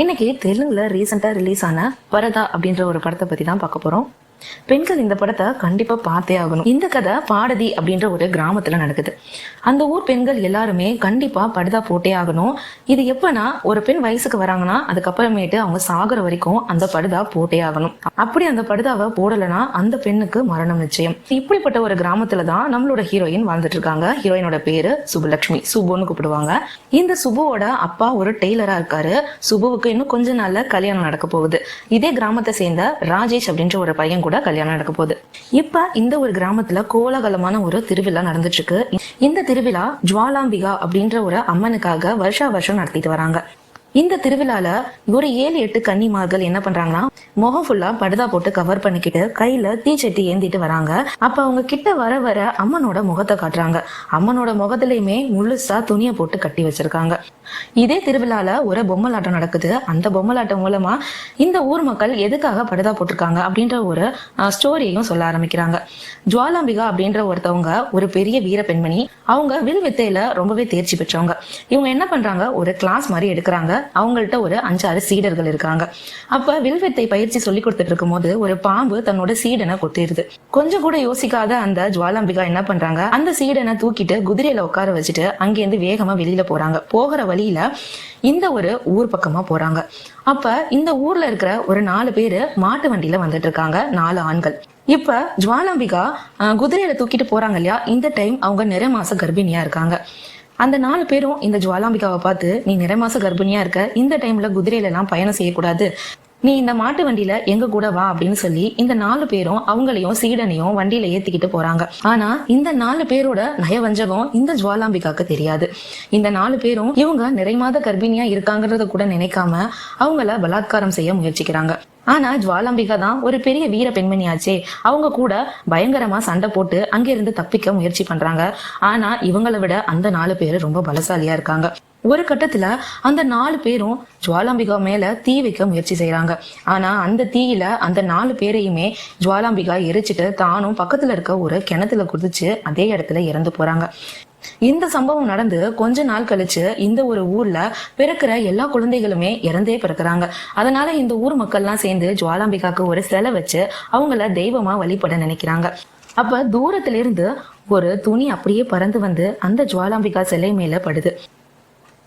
இன்னைக்கு தெலுங்குல ரீசெண்டா ரிலீஸ் ஆன பரதா அப்படின்ற ஒரு படத்தை பத்தி தான் பார்க்க போறோம். பெண்கள் இந்த படத்தை கண்டிப்பா பார்த்தே ஆகணும். இந்த கதை பாடதி அப்படின்ற ஒரு கிராமத்துல நடக்குது. அந்த ஊர் பெண்கள் எல்லாருமே கண்டிப்பா படுதா போட்டே ஆகணும். இது எப்பனா ஒரு பெண் வயசுக்கு வராங்கன்னா அதுக்கப்புறமேட்டு அவங்க சாகுற வரைக்கும் அந்த படுதா போட்டே ஆகணும். அப்படி அந்த படுதாவை போடலைன்னா அந்த பெண்ணுக்கு மரணம் நிச்சயம். இப்படிப்பட்ட ஒரு கிராமத்துல தான் நம்மளோட ஹீரோயின் வாழ்ந்துட்டு இருக்காங்க. ஹீரோயினோட பேரு சுபலட்சுமி, சுபுன்னு கூப்பிடுவாங்க. இந்த சுபுவோட அப்பா ஒரு டெய்லரா இருக்காரு. சுபுவுக்கு இன்னும் கொஞ்ச நாள்ல கல்யாணம் நடக்க போகுது. இதே கிராமத்தை சேர்ந்த ராஜேஷ் அப்படின்ற ஒரு பையன் கூட கல்யாணம் நடக்க போகுது. இப்ப இந்த ஒரு கிராமத்துல கோலாகலமான ஒரு திருவிழா நடந்துட்டு இருக்கு. இந்த திருவிழா ஜுவாலாம்பிகா அப்படின்ற ஒரு அம்மனுக்காக வருஷா வருஷம் நடத்திட்டு வராங்க. இந்த திருவிழால ஒரு 7-8 கன்னிமார்கள் என்ன பண்றாங்கன்னா முகம் ஃபுல்லா படுதா போட்டு கவர் பண்ணிக்கிட்டு கையில தீச்சட்டி ஏந்திட்டு வராங்க. அப்ப அவங்க கிட்ட வர வர அம்மனோட முகத்தை காட்டுறாங்க. அம்மனோட முகத்திலயுமே முழுசா துணியை போட்டு கட்டி வச்சிருக்காங்க. இதே திருவிழால ஒரு பொம்மலாட்டம் நடக்குது. அந்த பொம்மலாட்டம் மூலமா இந்த ஊர் மக்கள் எதுக்காக படுதா போட்டிருக்காங்க அப்படின்ற ஒரு ஸ்டோரியையும் சொல்ல ஆரம்பிக்கிறாங்க. ஜுவாலாம்பிகா அப்படின்ற ஒருத்தவங்க ஒரு பெரிய வீர பெண்மணி. அவங்க வில் வித்தையில ரொம்பவே தேர்ச்சி பெற்றவங்க. இவங்க என்ன பண்றாங்க, ஒரு கிளாஸ் மாதிரி எடுக்கிறாங்க. அவங்கள்ட்ட ஒரு 5-6 சீடர்கள் இருக்காங்க. அப்ப வில்வித்தை பயிற்சி சொல்லி கொடுத்துட்டு இருக்கும் போது ஒரு பாம்பு தன்னோட சீடனை கொத்திடுது. கொஞ்சம் கூட யோசிக்காத அந்த ஜுவாலாம்பிகா என்ன பண்றாங்க, அந்த சீடனை தூக்கிட்டு குதிரையில உட்கார வச்சுட்டு அங்கேருந்து வேகமா வெளியில போறாங்க. போகிற வழியில இந்த ஒரு ஊர் பக்கமா போறாங்க. அப்ப இந்த ஊர்ல இருக்கிற ஒரு 4 பேரு மாட்டு வண்டியில வந்துட்டு இருக்காங்க, 4 ஆண்கள். இப்ப ஜுவாலாம்பிகா குதிரையில தூக்கிட்டு போறாங்க இல்லையா, இந்த டைம் அவங்க நிறை மாச கர்ப்பிணியா இருக்காங்க. அந்த 4 பேரும் இந்த ஜுவாலாம்பிகாவை பார்த்து, நீ நிறை மாச கர்ப்பிணியா இருக்க, இந்த டைம்ல குதிரையில எல்லாம் பயணம் செய்யக்கூடாது, நீ இந்த மாட்டு வண்டியில எங்க கூட வா அப்படின்னு சொல்லி இந்த 4 பேரும் அவங்களையும் சீடனையும் வண்டியில ஏத்திக்கிட்டு போறாங்க. ஆனா இந்த 4 பேரோட நயவஞ்சகம் இந்த ஜுவாலாம்பிகாக்கு தெரியாது. இந்த 4 பேரும் இவங்க நிறைமாத கர்ப்பிணியா இருக்காங்கறத கூட நினைக்காம அவங்கள பலாத்காரம் செய்ய முயற்சிக்கிறாங்க. ஆனா ஜுவாலாம்பிகா தான் ஒரு பெரிய வீர பெண்மணியாச்சே, அவங்க கூட பயங்கரமா சண்டை போட்டு அங்கிருந்து தப்பிக்க முயற்சி பண்றாங்க. ஆனா இவங்களை விட அந்த 4 பேரு ரொம்ப பலசாலியா இருக்காங்க. ஒரு கட்டத்துல அந்த 4 பேரும் ஜுவாலாம்பிகா மேல தீ வைக்க முயற்சி செய்யறாங்க. ஆனா அந்த தீயில அந்த 4 பேரையுமே ஜுவாலாம்பிகா எரிச்சிட்டு தானும் பக்கத்துல இருக்க ஒரு கிணத்துல குதிச்சு அதே இடத்துல இறந்து போறாங்க. இந்த சம்பவம் நடந்து கொஞ்ச நாள் கழிச்சு இந்த ஒரு ஊர்ல பிறக்கிற எல்லா குழந்தைகளுமே இறந்தே பிறக்கிறாங்க. அதனால இந்த ஊர் மக்கள்லாம் சேர்ந்து ஜுவாலாம்பிகாக்கு ஒரு சிலை வச்சு அவங்கள தெய்வமா வழிபட நினைக்கிறாங்க. அப்ப தூரத்துல இருந்து ஒரு துணி அப்படியே பறந்து வந்து அந்த ஜுவாலாம்பிகா சிலை மேல படுது.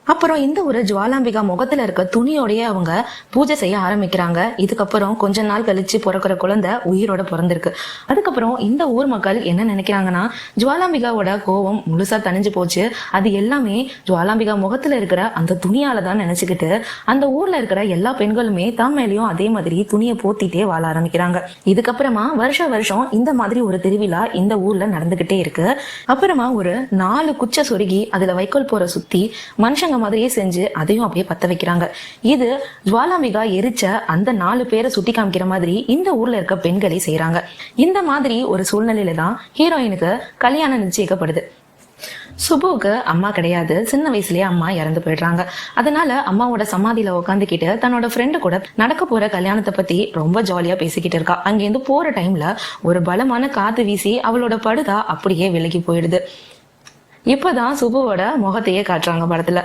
அப்புறம் இந்த ஒரு ஜுவாலாம்பிகா முகத்துல இருக்க துணியோடய அவங்க பூஜை செய்ய ஆரம்பிக்கிறாங்க. இதுக்கப்புறம் கொஞ்ச நாள் கழிச்சு பிறக்கிற குழந்தை உயிரோட பிறந்திருக்கு. அதுக்கப்புறம் இந்த ஊர் மக்கள் என்ன நினைக்கிறாங்கன்னா, ஜுவாலாம்பிகாவோட கோபம் முழுசா தணிஞ்சு போச்சு, அது எல்லாமே ஜுவாலாம்பிகா முகத்துல இருக்கிற அந்த துணியால தான் நினைச்சுக்கிட்டு அந்த ஊர்ல இருக்கிற எல்லா பெண்களுமே தான் மேலேயும் அதே மாதிரி துணியை போத்திட்டே வாழ ஆரம்பிக்கிறாங்க. இதுக்கப்புறமா வருஷம் இந்த மாதிரி ஒரு திருவிழா இந்த ஊர்ல நடந்துகிட்டே இருக்கு. அப்புறமா ஒரு 4 குச்சை சொருகி அதுல வைக்கோல் போற சுத்தி மனுஷங்க மாதிரியே செஞ்சு அதையும் அப்படியே பத்த வைக்கிறாங்க. இது ஜுவாலாம்பிகா எரிச்ச அந்த 4 பேரை சுட்டி காமிக்கிற மாதிரி இந்த ஊர்ல இருக்க பெண்களே செய்யறாங்க. இந்த மாதிரி ஒரு சூழ்நிலையில தான் ஹீரோயினுக்கு கல்யாணம் நிச்சயிக்கப்படுது. சுபுவுக்கு அம்மா கிடையாது. சின்ன வயசுலயே அம்மா இறந்து போயிடுறாங்க. அதனால அம்மாவோட சமாதியில உட்காந்துக்கிட்டு தன்னோட ஃப்ரெண்டு கூட நடக்க போற கல்யாணத்தை பத்தி ரொம்ப ஜாலியா பேசிக்கிட்டு இருக்கா. அங்கேருந்து போற டைம்ல ஒரு பலமான காத்து வீசி அவளோட படுதா அப்படியே விலகி போயிடுது. இப்பதான் சுபுவோட முகத்தையே காட்டுறாங்க படத்துல.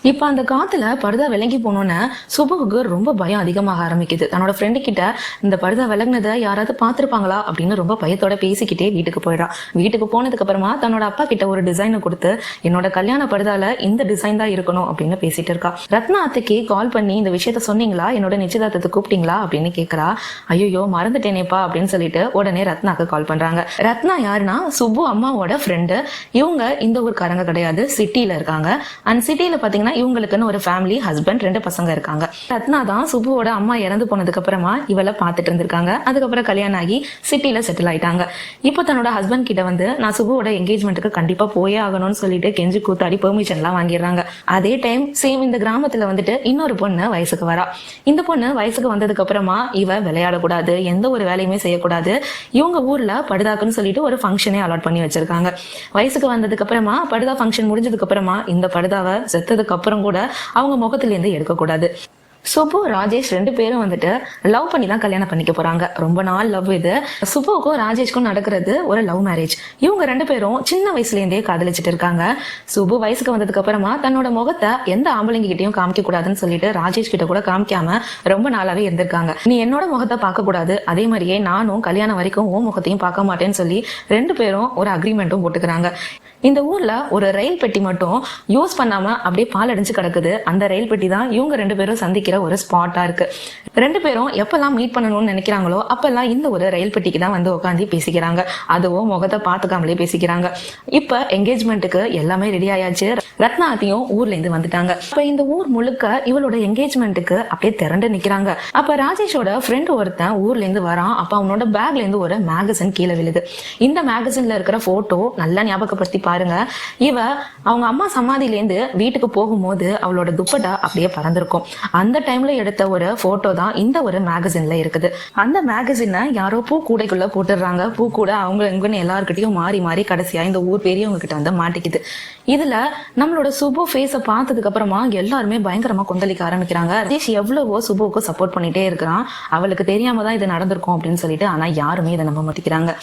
இப்ப அந்த காத்துல படுதா விலகி போனோன்னு சுபுவுக்கு ரொம்ப பயம் அதிகமாக ஆரம்பிக்குது. தன்னோட ஃப்ரெண்டு கிட்ட இந்த படுதா விலகினதை யாராவது பார்த்திருப்பாங்களா அப்படின்னு ரொம்ப பயத்தோட பேசிக்கிட்டே வீட்டுக்கு போயிடுறான். வீட்டுக்கு போனதுக்கு அப்புறமா தன்னோட அப்பா கிட்ட ஒரு டிசைனை கொடுத்து, என்னோட கல்யாண படுதால இந்த டிசைன் தான் இருக்கணும் அப்படின்னு பேசிட்டு இருக்கா. ரத்னா அத்தைக்கு கால் பண்ணி இந்த விஷயத்த சொன்னீங்களா, என்னோட நிச்சயதார்த்தத்தை கூப்பிட்டீங்களா அப்படின்னு கேட்கறா. ஐயோ மறந்துட்டேனேப்பா அப்படின்னு சொல்லிட்டு உடனே ரத்னாக்கு கால் பண்றாங்க. ரத்னா யாருன்னா சுப்பு அம்மாவோட ஃப்ரெண்டு. இவங்க இந்த ஊருக்காரங்க கிடையாது, சிட்டியில இருக்காங்க. அண்ட் சிட்டியில பாத்தீங்கன்னா இவங்களுக்குன்னு ஒரு ஃபேமிலி, ஹஸ்பண்ட், 2 பசங்க இருக்காங்க. ரத்னா தான் சுப்புவோட அம்மா இறந்து போனதுக்கு அப்புறமா இவளை பார்த்துட்டு இருந்திருக்காங்க. அதுக்கப்புறம் கல்யாணம் ஆகி சிட்டில செட்டில் ஆயிட்டாங்க. இப்போ தன்னோட ஹஸ்பண்ட் கிட்ட வந்து நான் சுப்புவோட என்கேஜ்மெண்ட்டுக்கு கண்டிப்பா போயே ஆகணும்னு சொல்லிட்டு கெஞ்சி கூத்தாடி பெர்மிஷன் எல்லாம் வாங்கிடுறாங்க. அதே டைம் சேம் இந்த கிராமத்துல வந்துட்டு இன்னொரு பொண்ணு வயசுக்கு வரா. இந்த பொண்ணு வயசுக்கு வந்ததுக்கு அப்புறமா இவ விளையாடக்கூடாது, எந்த ஒரு வேலையுமே செய்யக்கூடாது. இவங்க ஊர்ல படுதாக்குன்னு சொல்லிட்டு ஒரு ஃபங்க்ஷனே அலாட் பண்ணி வச்சிருக்காங்க. வயசுக்கு வந்ததுக்கு அப்புறமா படுதா ஃபங்க்ஷன் முடிஞ்சதுக்கு அப்புறமா இந்த படுதாவை செத்ததுக்கு அப்புறம் கூட அவங்க முகத்துல இருந்து எடுக்கக்கூடாது. சுப்பு ராஜேஷ் ரெண்டு பேரும் வந்துட்டு லவ் பண்ணி தான் கல்யாணம் பண்ணிக்க போறாங்க. ரொம்ப நாள் லவ் இது. சுப்புவுக்கும் ராஜேஷ்க்கும் நடக்கிறது ஒரு லவ் மேரேஜ். இவங்க ரெண்டு பேரும் சின்ன வயசுல இருந்தே காதலிச்சிட்டு இருக்காங்க. சுப்பு வயசுக்கு வந்ததுக்கு அப்புறமா தன்னோட முகத்தை எந்த ஆம்பளைங்க கிட்டையும் காமிக்க கூடாதுன்னு சொல்லிட்டு ராஜேஷ் கிட்ட கூட காமிக்காம ரொம்ப நாளாவே இருந்திருக்காங்க. நீ என்னோட முகத்தை பார்க்க கூடாது, அதே மாதிரியே நானும் கல்யாணம் வரைக்கும் உன் முகத்தையும் பார்க்க மாட்டேன்னு சொல்லி ரெண்டு பேரும் ஒரு அக்ரிமெண்ட்டும் போட்டுக்கிறாங்க. இந்த ஊர்ல ஒரு ரயில் பெட்டி மட்டும் யூஸ் பண்ணாம அப்படியே பால் அடிச்சு கிடக்குது. அந்த ரயில் பெட்டி தான் இவங்க ரெண்டு பேரும் சந்திக்கிற ஒரு ஸ்பாட்டா இருக்கு. ரெண்டு பேரும் எப்பெல்லாம் மீட் பண்ணணும்னு நினைக்கிறாங்களோ அப்பெல்லாம் இந்த ஒரு ரயில் பெட்டிக்கு தான் வந்து உட்காந்து பேசிக்கிறாங்க. அதுவும் முகத்தை பார்த்துக்காமலே பேசிக்கிறாங்க. இப்ப என்கேஜ்மெண்ட்டுக்கு எல்லாமே ரெடி ஆயாச்சு. ரத்னாத்தையும் ஊர்ல இருந்து வந்துட்டாங்க. இப்ப இந்த ஊர் முழுக்க இவளோட என்கேஜ்மெண்ட்டுக்கு அப்படியே திரண்டு நிக்கிறாங்க. அப்ப ராஜேஷோட ஃப்ரெண்ட் ஒருத்தன் ஊர்ல இருந்து வரான். அப்ப அவனோட பேக்ல இருந்து ஒரு மேகசின் கீழே விழுது. இந்த மேகசின்ல இருக்கிற போட்டோ நல்லா ஞாபகப்படுத்தி பாருங்க. இவ அவங்க அம்மா சமாதியிலேருந்து வீட்டுக்கு போகும்போது அவளோட துப்பட்டா அப்படியே பறந்திருக்கும். அந்த டைம்ல எடுத்த ஒரு போட்டோ தான் இந்த ஒரு மேகசின்ல இருக்குது. அந்த மேகசினை யாரோ பூ கூடைக்குள்ள போட்டுடுறாங்க. பூ கூட அவங்க எங்கன்னு எல்லாருக்கிட்டையும் மாறி மாறி கடைசியா இந்த ஊர் பெரியவங்க கிட்ட வந்து மாட்டிக்குது. இதுல நம்மளோட சுபு ஃபேஸை பார்த்ததுக்கு அப்புறமா எல்லாருமே பயங்கரமா கொந்தளிக்க ஆரம்பிக்கிறாங்க. ரஜேஷ் எவ்வளவோ சுபுவுக்கு சப்போர்ட் பண்ணிட்டே இருக்கிறான். அவளுக்கு தெரியாம தான் இது நடந்திருக்கும் அப்படின்னு சொல்லிட்டு, ஆனா யாருமே இதை நம்ப மாட்டேங்கிறாங்க.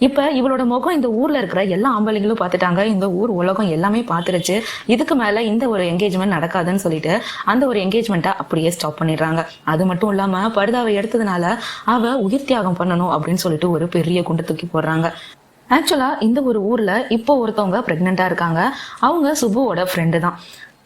இப்ப இவளோட முகம் இந்த ஊர்ல இருக்கிற எல்லா ஆம்பளைங்களும் பார்த்துட்டாங்க. இந்த ஊர் உலகம் எல்லாமே பார்த்துருச்சு. இதுக்கு மேல இந்த ஒரு என்கேஜ்மெண்ட் நடக்காதுன்னு சொல்லிட்டு அந்த ஒரு என்கேஜ்மெண்ட்டை அப்படியே ஸ்டாப் பண்ணிடுறாங்க. அது மட்டும் இல்லாம பர்தாவை எடுத்ததுனால அவ உயிர் தியாகம் பண்ணணும் அப்படின்னு சொல்லிட்டு ஒரு பெரிய குண்டை தூக்கி போடுறாங்க. ஆக்சுவலா இந்த ஒரு ஊர்ல இப்போ ஒருத்தவங்க பிரெக்னெண்டா இருக்காங்க. அவங்க சுபுவோட ஃப்ரெண்டு தான்.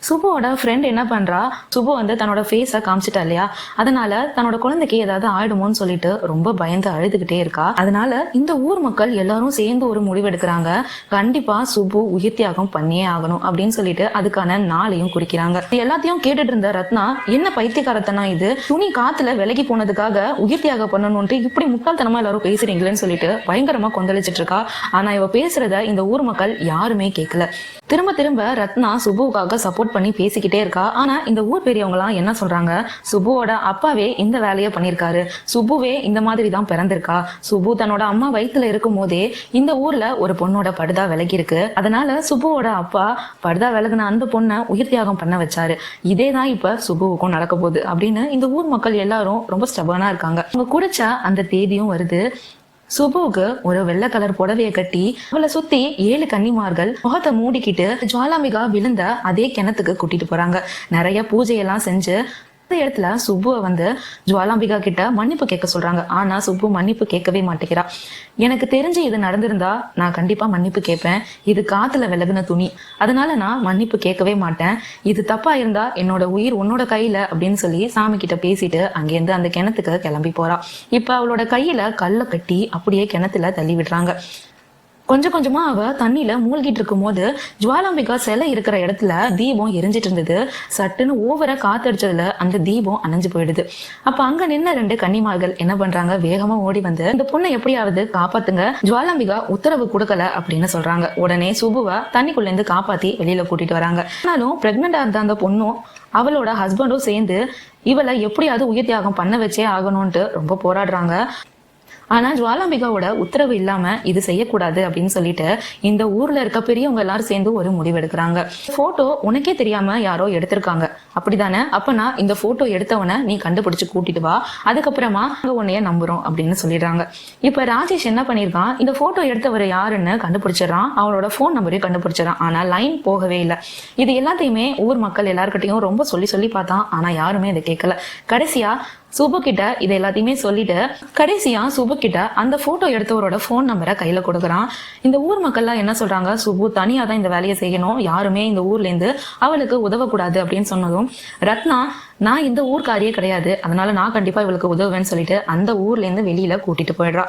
சுபுவோட ஃப்ரெண்ட் என்ன பண்றா, சுபு வந்து தன்னோட ஃபேஸை காமிச்சிட்டா இல்லையா, அதனால தன்னோட குழந்தைக்கு ஏதாவது ஆயிடுமோன்னு சொல்லிட்டு ரொம்ப பயந்து அழுதுகிட்டே இருக்கா. அதனால இந்த ஊர் மக்கள் எல்லாரும் சேர்ந்து ஒரு முடிவு எடுக்கிறாங்க. கண்டிப்பா சுபு உயிர் தியாகம் பண்ணியே ஆகணும் அப்படின்னு சொல்லிட்டு அதுக்கான நாளையும் குறிக்கிறாங்க. எல்லாத்தையும் கேட்டுட்டு இருந்த ரத்னா, என்ன பைத்தியக்காரத்தனா இது, துணி காத்துல விலகி போனதுக்காக உயிர் தியாகம் பண்ணணும்ட்டு இப்படி முட்டாள்தனமா எல்லாரும் பேசுறீங்களேன்னு சொல்லிட்டு பயங்கரமா கொந்தளிச்சிட்டு இருக்கா. ஆனா இவ பேசுறத இந்த ஊர் மக்கள் யாருமே கேட்கல. திரும்ப திரும்ப ரத்னா சுபுவுக்காக சப்போர்ட் பண்ணி பேசிக்கிட்டே இருக்கா. ஆனா இந்த ஊர் பெரியவங்க எல்லாம் என்ன சொல்றாங்க, சுபுவோட அப்பாவே இந்த வேலையை பண்ணிருக்காரு, சுபுவே இந்த மாதிரி தான் பிறந்திருக்கா, சுபு தன்னோட அம்மா வயித்துல இருக்கும் போதே இந்த ஊர்ல ஒரு பொண்ணோட படுதா விலகி இருக்கு, அதனால சுபுவோட அப்பா படுதா விலகுன அந்த பொண்ணை உயிர் தியாகம் பண்ண வச்சாரு, இதேதான் இப்ப சுபுவுக்கும் நடக்க போகுது அப்படின்னு இந்த ஊர் மக்கள் எல்லாரும் ரொம்ப ஸ்டபர்னா இருக்காங்க. அவங்க குடிச்ச அந்த தேதியும் வருது. சுபுவுக்கு ஒரு வெள்ளை கலர் புடவையை கட்டி அவளை சுத்தி 7 கன்னிமார்கள் முகத்தை மூடிக்கிட்டு ஜுவாலாம்பிகா விழுந்த அதே கிணத்துக்கு கூட்டிட்டு போறாங்க. நிறைய பூஜையெல்லாம் செஞ்சு அந்த இடத்துல சுப்புவை வந்து ஜுவாலாம்பிகா கிட்ட மன்னிப்பு கேட்க சொல்றாங்க. ஆனா சுப்பு மன்னிப்பு கேட்கவே மாட்டேங்கிறா. எனக்கு தெரிஞ்சு இது நடந்திருந்தா நான் கண்டிப்பா மன்னிப்பு கேட்பேன், இது காத்துல விலகுன துணி, அதனால நான் மன்னிப்பு கேட்கவே மாட்டேன், இது தப்பா இருந்தா என்னோட உயிர் உன்னோட கையில அப்படின்னு சொல்லி சாமி கிட்ட பேசிட்டு அங்கேருந்து அந்த கிணத்துக்கு கிளம்பி போறா. இப்ப அவளோட கையில கல்லை கட்டி அப்படியே கிணத்துல தள்ளி விடுறாங்க. கொஞ்சம் கொஞ்சமா அவ தண்ணியில மூழ்கிட்டு இருக்கும் போது ஜுவாலாம்பிகா சிலை இருக்கிற இடத்துல தீபம் எரிஞ்சிட்டு இருந்தது. சட்டுன்னு ஓவரா காத்தடிச்சதுல அந்த தீபம் அணைஞ்சு போயிடுது. அப்ப அங்க நின்ன 2 கன்னிமார்கள் என்ன பண்றாங்க, வேகமா ஓடி வந்து இந்த பொண்ணை எப்படியாவது காப்பாத்துங்க, ஜுவாலாம்பிகா உத்தரவு கொடுக்கல அப்படின்னு சொல்றாங்க. உடனே சுபுவை தண்ணிக்குள்ள இருந்து காப்பாத்தி வெளியில கூட்டிட்டு வராங்க. ஆனாலும் பிரெக்னெண்டா இருந்த அந்த பொண்ணும் அவளோட ஹஸ்பண்டும் சேர்ந்து இவளை எப்படியாவது உயிர் தியாகம் பண்ண வச்சே ஆகணும்ட்டு ரொம்ப போராடுறாங்க. ஆனா ஜுவாலாம்பிகாவோட உத்தரவு இல்லாம இது செய்யக்கூடாது அப்படின்னு சொல்லிட்டு இந்த ஊர்ல இருக்க பெரியவங்க எல்லாரும் சேர்ந்து ஒரு முடிவு எடுக்கிறாங்க. போட்டோ உனக்கே தெரியாம யாரோ எடுத்திருக்காங்க அப்படிதானே, அப்பனா இந்த போட்டோ எடுத்தவனை நீ கண்டுபிடிச்சு கூட்டிட்டு வா, அதுக்கப்புறமா உன்னைய நம்புறோம் அப்படின்னு சொல்லிடுறாங்க. இப்ப ராஜேஷ் என்ன பண்ணிருக்கான், இந்த போட்டோ எடுத்தவர் யாருன்னு கண்டுபிடிச்சிடறான், அவனோட போன் நம்பரையும் கண்டுபிடிச்சிடறான். ஆனா லைன் போகவே இல்லை. இது எல்லாத்தையுமே ஊர் மக்கள் எல்லார்கிட்டையும் ரொம்ப சொல்லி சொல்லி பார்த்தான். ஆனா யாருமே இதை கேட்கல. கடைசியா சுபு கிட்ட இதை எல்லாத்தையுமே சொல்லிட்டு சுபு கிட்ட அந்த போட்டோ எடுத்தவரோட போன் நம்பரை கையில கொடுக்குறான். இந்த ஊர் மக்கள்லாம் என்ன சொல்றாங்க, சுபு தனியா தான் இந்த வேலையை செய்யணும், யாருமே இந்த ஊர்ல இருந்து அவளுக்கு உதவக்கூடாது அப்படின்னு சொன்னதும் ரத்னா, நான் இந்த ஊர்க்காரியே கிடையாது, அதனால நான் கண்டிப்பா இவளுக்கு உதவுவேன்னு சொல்லிட்டு அந்த ஊர்ல இருந்து வெளியில கூட்டிட்டு போயிடுறா.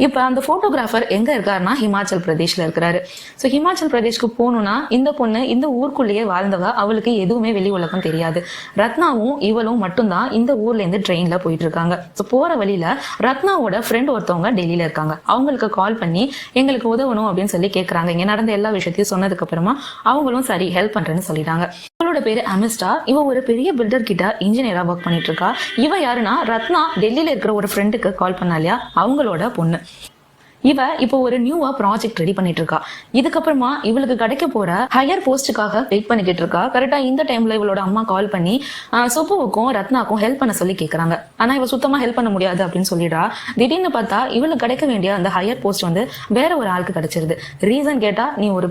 இப்ப அந்த போட்டோகிராஃபர் எங்க இருக்காருன்னா ஹிமாச்சல் பிரதேஷ்ல இருக்கிறாரு. சோ ஹிமாச்சல் பிரதேஷ்க்கு போகணும்னா இந்த பொண்ணு இந்த ஊருக்குள்ளேயே வாழ்ந்தவ, அவளுக்கு எதுவுமே வெளி உலகம் தெரியாது. ரத்னாவும் இவளும் மட்டும்தான் இந்த ஊர்ல இருந்து ட்ரெயின்ல போயிட்டு இருக்காங்க. சோ போற வழியில ரத்னாவோட ஃப்ரெண்ட் ஒருத்தவங்க டெல்லியில இருக்காங்க. அவங்களுக்கு கால் பண்ணி எங்களுக்கு உதவணும் அப்படின்னு சொல்லி கேட்கறாங்க. இங்க நடந்த எல்லா விஷயத்தையும் சொன்னதுக்கு அப்புறமா அவங்களும் சரி ஹெல்ப் பண்றேன்னு சொல்லிட்டாங்க. இவளோட பேரு அமிஸ்டா. இவ ஒரு பெரிய பில்டர் கிட்ட இன்ஜினியரா ஒர்க் பண்ணிட்டு இருக்கா. இவ யாருன்னா ரத்னா டெல்லியில இருக்கிற ஒரு ஃப்ரெண்டுக்கு கால் பண்ணா இல்லையா, அவங்களோட பொண்ணு. இவ இப்போ ஒரு நியூவா ப்ராஜெக்ட் ரெடி பண்ணிட்டு இருக்கா. இதுக்கப்புறமா இவளுக்கு கிடைக்க போற ஹையர் போஸ்டுக்காக வெயிட் பண்ணிக்கிட்டு இருக்கா. கரெக்டா இந்த டைம்ல இவளோட அம்மா கால் பண்ணி சுப்புவுக்கும் ரத்னாக்கும் ஹெல்ப் பண்ண சொல்லி கேக்குறாங்க. ஆனா இவ சுத்தமா ஹெல்ப் பண்ண முடியாது அப்படின்னு சொல்லிடுறா. திடீர்னு பார்த்தா இவளுக்கு கிடைக்க வேண்டிய அந்த ஹையர் போஸ்ட் வந்து வேற ஒரு ஆளுக்கு கிடைச்சிருது. ரீசன் கேட்டா, நீ ஒரு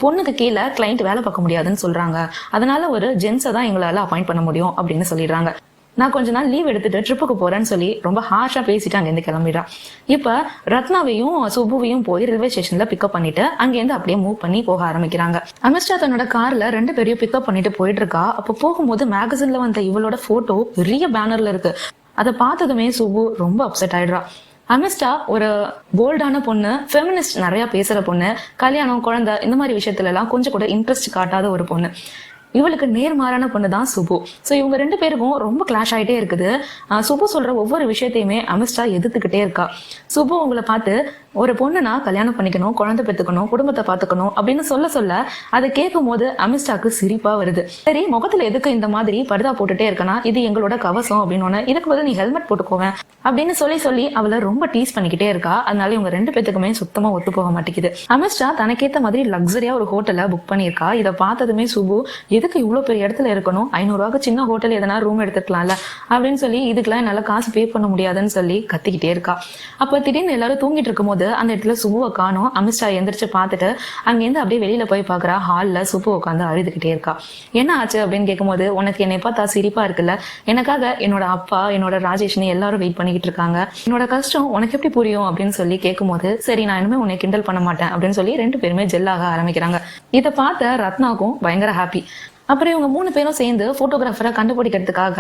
பொண்ணுக்கு கீழே கிளைண்ட் வேலை பார்க்க முடியாதுன்னு சொல்றாங்க, அதனால ஒரு ஜென்ஸை தான் எங்களால அப்பாயிண்ட் பண்ண முடியும் அப்படின்னு சொல்லிடுறாங்க. நான் கொஞ்ச நாள் லீவ் எடுத்துட்டு ட்ரிப்புக்கு போறேன்னு சொல்லி ரொம்ப ஹார்ஷா பேசிட்டு அங்கேருந்து கிளம்பிடுறான். இப்ப ரத்னாவையும் சுப்புவையும் போய் ரயில்வே ஸ்டேஷன்ல பிக்கப் பண்ணிட்டு அங்கேருந்து அப்படியே மூவ் பண்ணி போக ஆரம்பிக்கிறாங்க. அமிர்ஷா தன்னோட கார்ல 2 பேரையும் பிக்கப் பண்ணிட்டு போயிட்டு இருக்கா. அப்ப போகும்போது மேகசின்ல வந்த இவளோட போட்டோ பெரிய பேனர்ல இருக்கு. அதை பார்த்ததுமே சுப்பு ரொம்ப அப்செட் ஆயிடுறா. அமிர்ஷா ஒரு போல்டான பொண்ணு, ஃபெமினிஸ்ட் நிறைய பேசுற பொண்ணு, கல்யாணம் குழந்தை இந்த மாதிரி விஷயத்துல எல்லாம் கொஞ்சம் கூட இன்ட்ரெஸ்ட் காட்டாத ஒரு பொண்ணு. இவளுக்கு நேர்மாறான பொண்ணு தான் சுப்பு. ஸோ இவங்க 2 பேருக்கும் ரொம்ப கிளாஷ் ஆகிட்டே இருக்குது. சுப்பு சொல்ற ஒவ்வொரு விஷயத்தையுமே அமிர்ஷா எதிர்த்துக்கிட்டே இருக்கா. சுப்பு உங்களை பார்த்து ஒரு பொண்ணுனா கல்யாணம் பண்ணிக்கணும், குழந்தை பெற்றுக்கணும், குடும்பத்தை பார்த்துக்கணும் அப்படின்னு சொல்ல அதை கேட்கும் போது அமிர்ஷாக்கு சிரிப்பா வருது. சரி, முகத்துல எதுக்கு இந்த மாதிரி படுதா போட்டுட்டே இருக்கனா, இது எங்களோட கவசம் அப்படின்னு, இதுக்கு பதில் நீ ஹெல்மெட் போட்டுக்கோவேன் அப்படின்னு சொல்லி அவளை ரொம்ப டீஸ் பண்ணிக்கிட்டே இருக்கா. அதனால இவங்க 2 பேத்துக்குமே சுத்தமா ஒத்து போக மாட்டேங்குது. அமிர்ஷா தனக்கேத்த மாதிரி லக்ஸரியா ஒரு ஹோட்டலை புக் பண்ணியிருக்கா. இதை பார்த்ததுமே சுப்பு, எதுக்கு இவ்வளவு பெரிய இடத்துல இருக்கணும், 500 ரூபாய்க்கு சின்ன ஹோட்டல் எதனா ரூம் எடுத்துக்கலாம்ல அப்படின்னு சொல்லி, இதுக்கெல்லாம் என்னால காசு பே பண்ண முடியாதுன்னு சொல்லி கத்திக்கிட்டே இருக்கா. அப்ப திடீர்னு எல்லாரும் தூங்கிட்டு இருக்கும் போது அந்த இடத்துல சுப்புவை காணோம். அமிர்ஷா எந்திரிச்சு பார்த்துட்டு அங்கேருந்து அப்படியே வெளியில போய் பாக்குறா. ஹால்ல சுப்பு உட்காந்து அழுதுகிட்டே இருக்கா. என்ன ஆச்சு அப்படின்னு கேட்கும்போது, உனக்கு என்னை பார்த்தா சிரிப்பா இருக்குல்ல, எனக்காக என்னோட அப்பா, என்னோட ராஜேஷ்னி எல்லாரும் வெயிட் பண்ணிக்கிட்டு இருக்காங்க, என்னோட கஷ்டம் உனக்கு எப்படி புரியும் அப்படின்னு சொல்லி கேட்கும்போது, சரி நான் இனிமே உன்னை கிண்டல் பண்ண மாட்டேன் அப்படின்னு சொல்லி 2 பேருமே ஜெல்லாக ஆரம்பிக்கிறாங்க. இதை பார்த்த ரத்னாக்கும் பயங்கர ஹாப்பி. அப்புறம் இவங்க 3 பேரும் சேர்ந்து போட்டோகிராஃபரை கண்டுபிடிக்கிறதுக்காக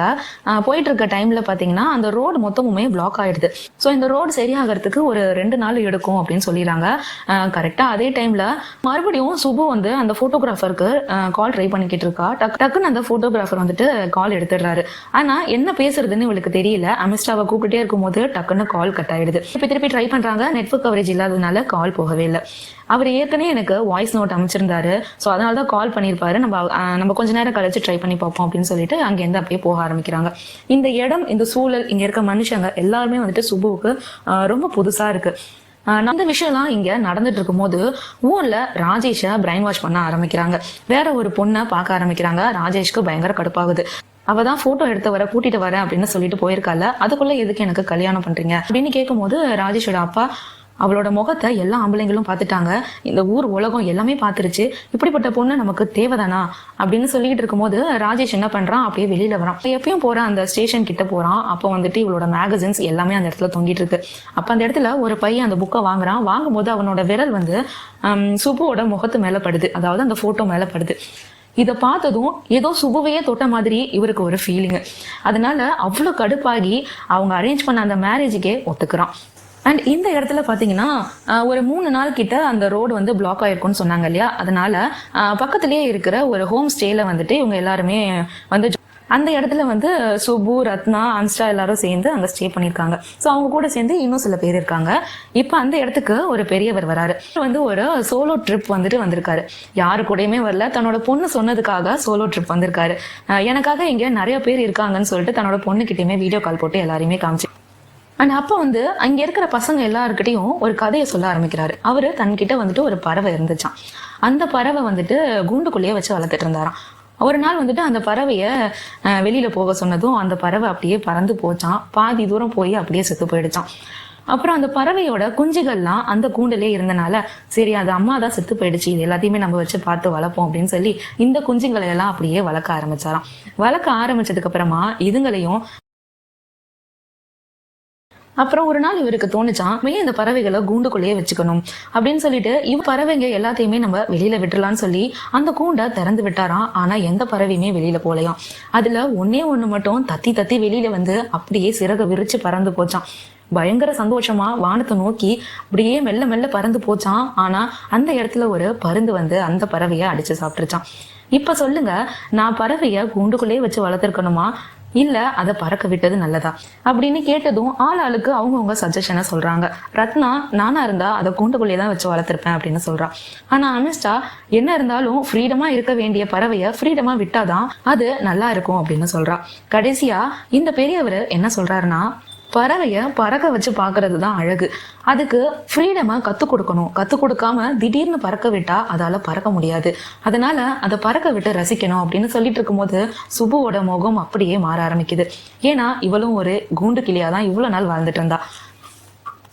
போயிட்டு இருக்க டைம்ல பாத்தீங்கன்னா அந்த ரோடு மொத்தமுமே பிளாக் ஆயிடுது. ஸோ இந்த ரோடு சரியாகிறதுக்கு ஒரு 2 நாள் எடுக்கும் அப்படின்னு சொல்லிடுறாங்க. கரெக்டா அதே டைம்ல மறுபடியும் சுப்பு வந்து அந்த போட்டோகிராஃபருக்கு கால் ட்ரை பண்ணிக்கிட்டு இருக்கா. டக்குன்னு அந்த போட்டோகிராஃபர் வந்துட்டு கால் எடுத்துடுறாரு. ஆனா என்ன பேசுறதுன்னு இவளுக்கு தெரியல. அமிர்ஷாவை கூப்பிட்டே இருக்கும் போது டக்குன்னு கால் கட் ஆயிடுது. திருப்பி ட்ரை பண்றாங்க. நெட்வொர்க் கவரேஜ் இல்லாததுனால கால் போகவே இல்லை. அவர் ஏற்கனவே எனக்கு வாய்ஸ் நோட் அமைச்சிருந்தாரு. ஸோ அதனால தான் கால் பண்ணியிருப்பாரு. நம்ம கொஞ்ச நேரம் கழிச்சு ட்ரை பண்ணி பார்ப்போம் அப்படின்னு சொல்லிட்டு அங்கேருந்து அப்படியே போக ஆரம்பிக்கிறாங்க. இந்த இடம், இந்த சூழல், இங்க இருக்க மனுஷங்க எல்லாருமே வந்துட்டு சுப்புவுக்கு ரொம்ப புதுசா இருக்கு. அந்த விஷயம்லாம் இங்க நடந்துட்டு இருக்கும் போது ஊர்ல ராஜேஷை பிரைன் வாஷ் பண்ண ஆரம்பிக்கிறாங்க. வேற ஒரு பொண்ணை பார்க்க ஆரம்பிக்கிறாங்க. ராஜேஷ்க்கு பயங்கர கடுப்பாகுது. அவதான் போட்டோ எடுத்து கூட்டிட்டு வரேன் அப்படின்னு சொல்லிட்டு போயிருக்கால, அதுக்குள்ள எதுக்கு எனக்கு கல்யாணம் பண்றீங்க அப்படின்னு கேட்கும்போது, ராஜேஷோட அப்பா, அவளோட முகத்தை எல்லா ஆம்பளைங்களும் பார்த்துட்டாங்க, இந்த ஊர் உலகம் எல்லாமே பார்த்துருச்சு, இப்படிப்பட்ட பொண்ணு நமக்கு தேவைதானா அப்படின்னு சொல்லிட்டு இருக்கும்போது ராஜேஷ் என்ன பண்றான், அப்படியே வெளியில வரான். எப்பயும் போற அந்த ஸ்டேஷன் கிட்ட போறான். அப்போ வந்துட்டு இவளோட மேகசின்ஸ் எல்லாமே அந்த இடத்துல தொங்கிட்டு இருக்கு. அப்ப அந்த இடத்துல ஒரு பையன் அந்த புக்கை வாங்குறான். வாங்கும்போது அவனோட விரல் வந்து சுப்புவோட முகத்து மேல படுது, அதாவது அந்த போட்டோ மேல படுது. இதை பார்த்ததும் ஏதோ சுபுவையே தொட்ட மாதிரி இவருக்கு ஒரு ஃபீலிங். அதனால அவ்வளவு கடுப்பாகி அவங்க அரேஞ்ச் பண்ண அந்த மேரேஜுக்கே ஒத்துக்கிறான். அண்ட் இந்த இடத்துல பாத்தீங்கன்னா ஒரு 3 நாள் கிட்ட அந்த ரோடு வந்து பிளாக் ஆயிருக்கும்னு சொன்னாங்க இல்லையா, அதனால பக்கத்திலேயே இருக்கிற ஒரு ஹோம் ஸ்டேல வந்துட்டு இவங்க எல்லாருமே வந்து அந்த இடத்துல வந்து சுப்பு, ரத்னா, அன்ஸ்டா எல்லாரும் சேர்ந்து அங்க ஸ்டே பண்ணிருக்காங்க. ஸோ அவங்க கூட சேர்ந்து இன்னும் சில பேர் இருக்காங்க. இப்போ அந்த இடத்துக்கு ஒரு பெரியவர் வராரு. வந்து ஒரு சோலோ ட்ரிப் வந்துட்டு வந்திருக்காரு. யாரு கூடயுமே வரல, தன்னோட பொண்ணு சொன்னதுக்காக சோலோ ட்ரிப் வந்திருக்காரு. எனக்காக இங்க நிறைய பேர் இருக்காங்கன்னு சொல்லிட்டு தன்னோட பொண்ணுகிட்டயுமே வீடியோ கால் போட்டு எல்லாரையுமே காமிச்சு. அண்ட் அப்ப வந்து அங்க இருக்கிற பசங்க எல்லாருக்கிட்டையும் ஒரு கதையை சொல்ல ஆரம்பிக்கிறாரு. அவரு தன்கிட்ட வந்துட்டு ஒரு பறவை இருந்துச்சான். அந்த பறவை வந்துட்டு கூண்டுக்குள்ளேயே வச்சு வளர்த்துட்டு இருந்தாராம். ஒரு நாள் வந்துட்டு அந்த பறவைய வெளியில போக சொன்னதும் அந்த பறவை அப்படியே பறந்து போச்சான். பாதி தூரம் போய் அப்படியே செத்து போயிடுச்சான். அப்புறம் அந்த பறவையோட குஞ்சுகள்லாம் அந்த கூண்டிலே இருந்தனால, சரி அது அம்மா தான் செத்து போயிடுச்சு, இது எல்லாத்தையுமே நம்ம வச்சு பார்த்து வளர்ப்போம் அப்படின்னு சொல்லி இந்த குஞ்சுகளை எல்லாம் அப்படியே வளர்க்க ஆரம்பிச்சாராம். வளர்க்க ஆரம்பிச்சதுக்கு அப்புறமா இதுங்களையும் அப்புறம் ஒரு நாள் இவருக்கு தோணுச்சான், இந்த பறவைகளை கூண்டுக்குள்ளேயே வச்சுக்கணும் அப்படின்னு சொல்லிட்டு பறவைங்க எல்லாத்தையுமே நம்ம வெளியில விட்டுலான்னு சொல்லி அந்த கூண்டை திறந்து விட்டாராம். ஆனா எந்த பறவையுமே வெளியில போலையாம். அதுல ஒண்ணு மட்டும் தத்தி வெளியில வந்து அப்படியே சிறக விரிச்சு பறந்து போச்சான். பயங்கர சந்தோஷமா வானத்தை நோக்கி அப்படியே மெல்ல பறந்து போச்சான். ஆனா அந்த இடத்துல ஒரு பருந்து வந்து அந்த பறவைய அடிச்சு சாப்பிட்டுருச்சான். இப்ப சொல்லுங்க, நான் பறவைய கூண்டுக்குள்ளேயே வச்சு வளர்த்திருக்கணுமா, இல்ல அதை பறக்க விட்டது நல்லதா அப்படின்னு கேட்டதும் ஆளுக்கு அவங்கவுங்க சஜஷனை சொல்றாங்க. ரத்னா, நானா இருந்தா அதை கூண்டுக்குள்ளே தான் வச்சு வளர்த்திருப்பேன் அப்படின்னு சொல்றான். ஆனா அனுஷ்டா, என்ன இருந்தாலும் ஃப்ரீடமா இருக்க வேண்டிய பறவைய ஃப்ரீடமா விட்டாதான் அது நல்லா இருக்கும் அப்படின்னு சொல்றா. கடைசியா இந்த பெரியவர் என்ன சொல்றாருன்னா, பறவைய பறக்க வச்சு பாக்குறது தான் அழகு. அதுக்கு ஃப்ரீடமா கத்துக் கொடுக்கணும். கத்துக் கொடுக்காம திடீர்னு பறக்க விட்டா அதால பறக்க முடியாது. அதனால அதை பறக்க விட்டு ரசிக்கணும் அப்படின்னு சொல்லிட்டு இருக்கும்போது சுபுவோட முகம் அப்படியே மாற ஆரம்பிக்குது. ஏன்னா இவளும் ஒரு கூண்டு கிளியாதான் இவ்வளவு நாள் வாழ்ந்துட்டு இருந்தா.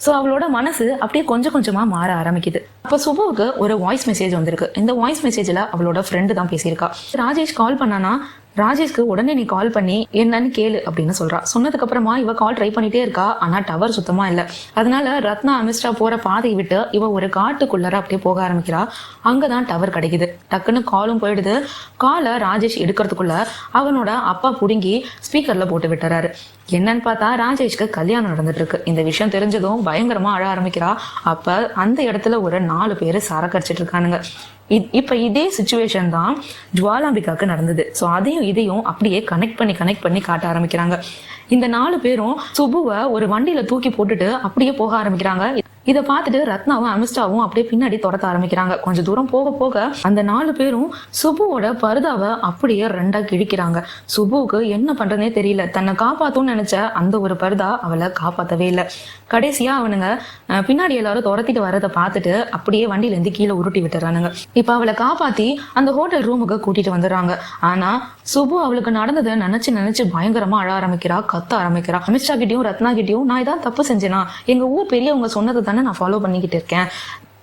ஸோ அவளோட மனசு அப்படியே கொஞ்சம் கொஞ்சமா மாற ஆரம்பிக்குது. அப்போ சுபுவுக்கு ஒரு வாய்ஸ் மெசேஜ் வந்திருக்கு. இந்த வாய்ஸ் மெசேஜ்ல அவளோட ஃப்ரெண்டு தான் பேசியிருக்கா. ராஜேஷ் கால் பண்ணானா, ராஜேஷ்க்கு உடனே நீ கால் பண்ணி என்னன்னு கேளு அப்படின்னு சொல்றா. சொன்னதுக்கு அப்புறமா இவ கால் ட்ரை பண்ணிட்டே இருக்கா. ஆனா டவர் சுத்தமா இல்ல. அதனால ரத்னா அமிஸ்டா போற பாதையை விட்டு இவ ஒரு காட்டுக்குள்ளர அப்படியே போக ஆரம்பிக்கிறா. அங்கதான் டவர் கிடைக்குது. டக்குன்னு காலும் போயிடுது. காலை ராஜேஷ் எடுக்கிறதுக்குள்ள அவனோட அப்பா புடுங்கி ஸ்பீக்கர்ல போட்டு விட்டுறாரு. என்னன்னு பார்த்தா ராஜேஷ்க்கு கல்யாணம் நடந்துட்டு இருக்கு. இந்த விஷயம் தெரிஞ்சதும் பயங்கரமா அழ ஆரம்பிக்கிறா. அப்ப அந்த இடத்துல ஒரு 4 பேரு சரக்கடிச்சிட்டு இருக்கானுங்க. இப்ப இதே சிச்சுவேஷன் தான் ஜுவாலாம்பிகாக்கு நடந்தது. ஸோ அதையும் இதையும் அப்படியே கனெக்ட் பண்ணி காட்ட ஆரம்பிக்கிறாங்க. இந்த 4 பேரும் சுபுவை ஒரு வண்டியில தூக்கி போட்டுட்டு அப்படியே போக ஆரம்பிக்கிறாங்க. இதை பார்த்துட்டு ரத்னாவும் அமிஸ்டாவும் அப்படியே பின்னாடி துரத்த ஆரம்பிக்கிறாங்க. கொஞ்சம் தூரம் போக போக அந்த 4 பேரும் சுபுவோட பர்தாவை அப்படியே 2ஆ கிழிக்கிறாங்க. சுபுவுக்கு என்ன பண்றதுனே தெரியல. தன்னை காப்பாத்தும்னு நினைச்ச அந்த ஒரு பர்தா அவளை காப்பாத்தவே இல்லை. கடைசியா அவனுங்க பின்னாடி எல்லாரும் துரத்திட்டு வரதை பார்த்துட்டு அப்படியே வண்டியில இருந்து கீழே உருட்டி விட்டுறானுங்க. இப்ப அவளை காப்பாத்தி அந்த ஹோட்டல் ரூமுக்கு கூட்டிட்டு வந்துடுறாங்க. ஆனா சுபு அவளுக்கு நடந்ததை நினைச்சு பயங்கரமா அழ ஆரம்பிக்கிறா, கத்த ஆரம்பிக்கிறா. அமித்ஷா கிட்டயும் ரத்னா கிட்டயும் நான் இதான் தப்பு செஞ்சேனா, எங்க ஊர் பெரியவங்க சொன்னது தானே நான் ஃபாலோ பண்ணிக்கிட்டு இருக்கேன்.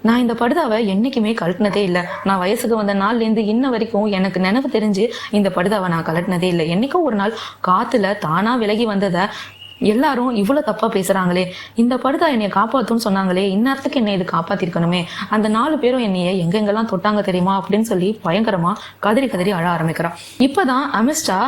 நான் இந்த படுதாவை என்னைக்குமே கழட்டினதே இல்லை. நான் வயசுக்கு வந்த நாள்ல இருந்து இன்ன வரைக்கும் எனக்கு நினைவு தெரிஞ்சு இந்த படுதாவை நான் கழட்டினதே இல்லை. என்னைக்கும் ஒரு நாள் காத்துல தானா விலகி வந்ததை எல்லாரும் இவ்வளவு தப்பா பேசுறாங்களே, இந்த படுதா என்னைய காப்பாத்துன்னு சொன்னாங்களே, இந்நேரத்துக்கு என்னை இது காப்பாத்திருக்கணுமே, அந்த 4 பேரும் என்னைய எங்கெங்கெல்லாம் தொட்டாங்க தெரியுமா அப்படின்னு சொல்லி பயங்கரமா கதறி அழ ஆரம்பிக்கிறான். இப்பதான் அமிஸ்டா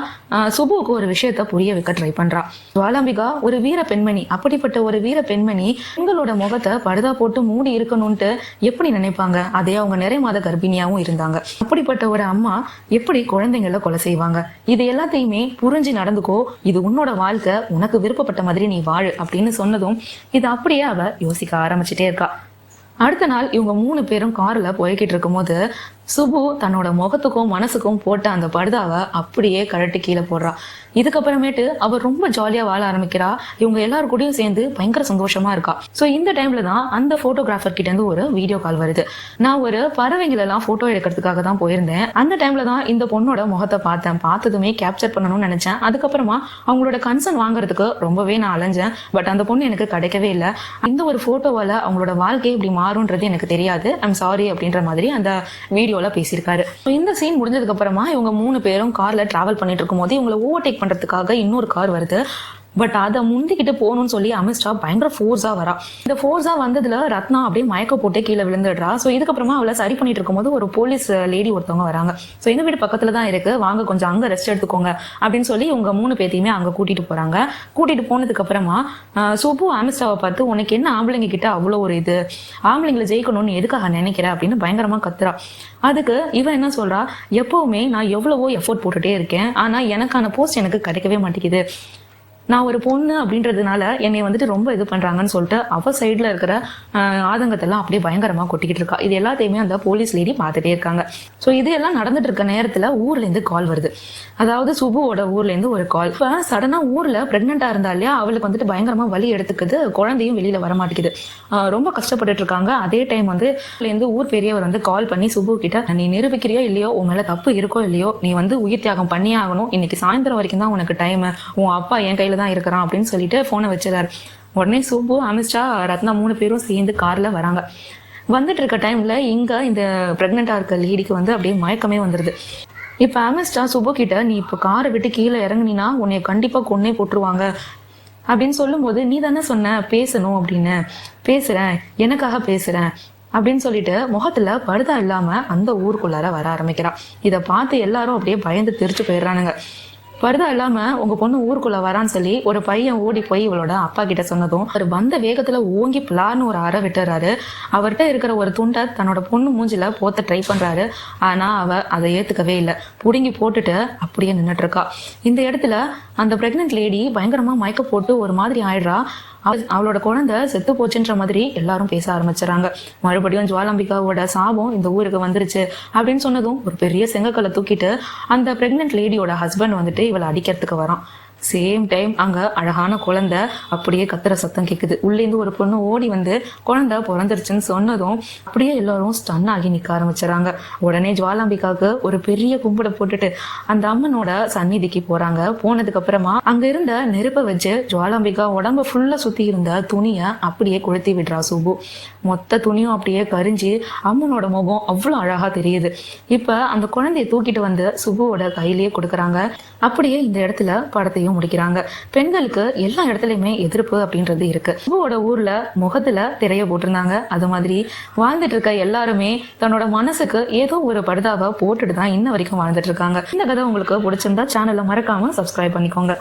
சுபுவுக்கு ஒரு விஷயத்த புரிய வைக்க ட்ரை பண்றா. ஜுவாலாம்பிகா ஒரு வீர பெண்மணி. அப்படிப்பட்ட ஒரு வீர பெண்மணி பெண்களோட முகத்தை படுதா போட்டு மூடி இருக்கணும்ட்டு எப்படி நினைப்பாங்க? அதே அவங்க நிறைய மாத கர்ப்பிணியாவும் இருந்தாங்க. அப்படிப்பட்ட ஒரு அம்மா எப்படி குழந்தைங்களை கொலை செய்வாங்க? இது எல்லாத்தையுமே புரிஞ்சு நடந்துக்கோ, இது உன்னோட வாழ்க்கை, உனக்கு விருப்பப்பட்ட மாதிரி நீ வாழு அப்படின்னு சொன்னதும் இது அப்படியே அவ யோசிக்க ஆரம்பிச்சுட்டே இருக்கா. அடுத்த நாள் இவங்க 3 பேரும் கார்ல போய்கிட்டு இருக்கும் போது சுபு தன்னோட முகத்துக்கும் மனசுக்கும் போட்ட அந்த படுதாவை அப்படியே கழட்டி கீழே போடுறா. இதுக்கப்புறமேட்டு அவ ரொம்ப ஜாலியா வாழ ஆரம்பிக்கிறா. இவங்க எல்லாரும் கூடயும் சேர்ந்து பயங்கர சந்தோஷமா இருக்கா. ஸோ இந்த டைம்ல தான் அந்த போட்டோகிராஃபர் கிட்ட இருந்து ஒரு வீடியோ கால் வருது. நான் ஒரு பறவைங்களெல்லாம் போட்டோ எடுக்கிறதுக்காக தான் போயிருந்தேன். அந்த டைம்ல தான் இந்த பொண்ணோட முகத்தை பார்த்தேன். பார்த்ததுமே கேப்சர் பண்ணணும்னு நினைச்சேன். அதுக்கப்புறமா அவங்களோட கன்சர்ன் வாங்குறதுக்கு ரொம்பவே நான் அலைஞ்சேன். பட் அந்த பொண்ணு எனக்கு கிடைக்கவே இல்லை. இந்த ஒரு போட்டோவால அவங்களோட வாழ்க்கை இப்படி மாறும்ன்றது எனக்கு தெரியாது, ஐம் சாரி அப்படின்ற மாதிரி அந்த வீடியோல பேசியிருக்காரு. இந்த சீன் முடிஞ்சதுக்கு அப்புறமா இவங்க 3 பேரும் கார்ல டிராவல் பண்ணிட்டு இருக்கும் போது இவங்களை ஓவர்டேக் பண்றதுக்காக இன்னொரு கார் வருது. பட் அதை முந்திக்கிட்டு போகணும்னு சொல்லி அமிஸ்டா பயங்கர ஃபோர்ஸா வரா. இந்த ஃபோர்ஸா வந்ததுல ரத்னா அப்படியே மயக்க போட்டு கீழே விழுந்துடுறா. ஸோ இதுக்கப்புறமா அவளை சரி பண்ணிட்டு இருக்கும்போது ஒரு போலீஸ் லேடி ஒருத்தவங்க வராங்க. ஸோ இந்த வீடு பக்கத்துல தான் இருக்கு, வாங்க கொஞ்சம் அங்க ரெஸ்ட் எடுத்துக்கோங்க அப்படின்னு சொல்லி இவங்க 3 பேத்தையுமே அங்க கூட்டிட்டு போறாங்க. கூட்டிட்டு போனதுக்கு அப்புறமா சுபு அமிஸ்டாவை பார்த்து உனக்கு என்ன ஆம்பளைங்க கிட்ட அவ்வளோ ஒரு இது, ஆம்பளைங்களை ஜெயிக்கணும்னு எதுக்காக நினைக்கிற அப்படின்னு பயங்கரமா கத்துறா. அதுக்கு இவன் என்ன சொல்றா, எப்பவுமே நான் எவ்வளவோ எஃபோர்ட் போட்டுட்டே இருக்கேன், ஆனா எனக்கான போஸ்ட் எனக்கு கிடைக்கவே மாட்டேங்குது. நான் ஒரு பொண்ணு அப்படின்றதுனால என்னை வந்துட்டு ரொம்ப இது பண்றாங்கன்னு சொல்லிட்டு அவ சைட்ல இருக்கிற ஆதங்கத்தெல்லாம் அப்படியே பயங்கரமா கொட்டிக்கிட்டு இருக்கா. இது எல்லாத்தையுமே அந்த போலீஸ் லேடி பார்த்துட்டே இருக்காங்க. ஸோ இது எல்லாம் நடந்துட்டு இருக்க நேரத்துல ஊர்ல இருந்து கால் வருது. அதாவது சுபுவோட ஊர்ல இருந்து ஒரு கால். இப்போ சடனா ஊர்ல பிரெக்னெண்டா இருந்தா இல்லையா, அவளுக்கு வந்துட்டு பயங்கரமா வலி எடுத்துக்குது, குழந்தையும் வெளியில வர மாட்டேங்குது, ரொம்ப கஷ்டப்பட்டுட்டு இருக்காங்க. அதே டைம் வந்து ஊர் பெரியவர் வந்து கால் பண்ணி சுபு கிட்ட நீ நிரூபிக்கிறியோ இல்லையோ, உன் மேல தப்பு இருக்கோ இல்லையோ, நீ வந்து உயிர் தியாகம் பண்ணியே ஆகணும், இன்னைக்கு சாயந்தரம் வரைக்கும் தான் உனக்கு டைம், உன் அப்பா என் கையில தான் இருக்கிறான் அப்படின்னு சொல்லிட்டு போனை வச்சிருக்காரு. உடனே சுபு அமிஸ்டா ரத்னா 3 பேரும் சேர்ந்து கார்ல வராங்க. வந்துட்டு இருக்க டைம்ல இங்க இந்த பிரெக்னெண்டா இருக்க லேடிக்கு வந்து அப்படியே மயக்கமே வந்துருது. இப்ப அமிஸ்டா சுபு கிட்ட நீ இப்ப காரை விட்டு கீழே இறங்குனா உன்னை கண்டிப்பா கொன்னே போட்டுருவாங்க அப்படின்னு சொல்லும் போது, நீ தானே சொன்ன பேசணும் அப்படின்னு, பேசுறேன் எனக்காக பேசுறேன் அப்படின்னு சொல்லிட்டு முகத்துல படுதா இல்லாம அந்த ஊருக்குள்ளார வர ஆரம்பிக்கிறா. இதை பார்த்து எல்லாரும் அப்படியே பயந்து தெரிச்சு போயிடுறானுங்க. படுதா இல்லாம உங்க பொண்ணு ஊருக்குள்ள வரான்னு சொல்லி ஒரு பையன் ஓடி போய் இவளோட அப்பா கிட்ட சொன்னதும் அவர் வந்த வேகத்துல ஓங்கி பிளான்னு ஒரு அறை விட்டுறாரு. அவர்கிட்ட இருக்கிற ஒரு துண்டை தன்னோட பொண்ணு மூஞ்சில போத்த ட்ரை பண்றாரு. ஆனா அவ அதை ஏத்துக்கவே இல்லை. புடுங்கி போட்டுட்டு அப்படியே நின்றுட்டு இருக்கா. இந்த இடத்துல அந்த பிரெக்னென்ட் லேடி பயங்கரமா மயக்க போட்டு ஒரு மாதிரி ஆயிடுறா. அவளோட குழந்தை செத்து போச்சுன்ற மாதிரி எல்லாரும் பேச ஆரம்பிச்சுறாங்க. மறுபடியும் ஜுவாலாம்பிகாவோட சாபம் இந்த ஊருக்கு வந்துருச்சு அப்படின்னு சொன்னதும் ஒரு பெரிய செங்கக்கல்லை தூக்கிட்டு அந்த பிரெக்னென்ட் லேடியோட ஹஸ்பண்ட் வந்துட்டு இவளை அடிக்கிறதுக்கு வரான். சேம் டைம் அங்க அழகான குழந்தை அப்படியே கத்துற சத்தம் கேக்குது. உள்ளேந்து ஒரு பொண்ணு ஓடி வந்து குழந்தை பிறந்துருச்சுன்னு சொன்னதும் அப்படியே எல்லாரும் ஸ்டன் ஆகி நிக்க ஆரம்பிச்சுறாங்க. உடனே ஜுவாலாம்பிகாவுக்கு ஒரு பெரிய கும்பிட போட்டுட்டு அந்த அம்மனோட சந்நிதிக்கு போறாங்க. போனதுக்கு அப்புறமா அங்க இருந்த நெருப்பை வச்சு ஜுவாலாம்பிகா உடம்பு ஃபுல்லா சுத்தி இருந்த துணிய அப்படியே கொளுத்தி விடுறா சுபு. மொத்த துணியும் அப்படியே கரிஞ்சு அம்மனோட முகம் அவ்வளவு அழகா தெரியுது. இப்ப அந்த குழந்தைய தூக்கிட்டு வந்து சுபுவோட கையிலேயே கொடுக்குறாங்க. அப்படியே இந்த இடத்துல படத்தையும் முடிக்கிறாங்க. பெண்களுக்கு எல்லா இடத்துலயுமே எதிர்ப்பு அப்படின்றது இருக்கு. சுபுவோட ஊர்ல முகத்துல திரைய போட்டிருந்தாங்க. அது மாதிரி வாழ்ந்துட்டு இருக்க எல்லாருமே தன்னோட மனசுக்கு ஏதோ ஒரு படுதாவை போட்டுட்டு தான் இன்ன வரைக்கும் வாழ்ந்துட்டு இருக்காங்க. இந்த கதை உங்களுக்கு பிடிச்சிருந்தா சேனலை மறக்காம சப்ஸ்கிரைப் பண்ணிக்கோங்க.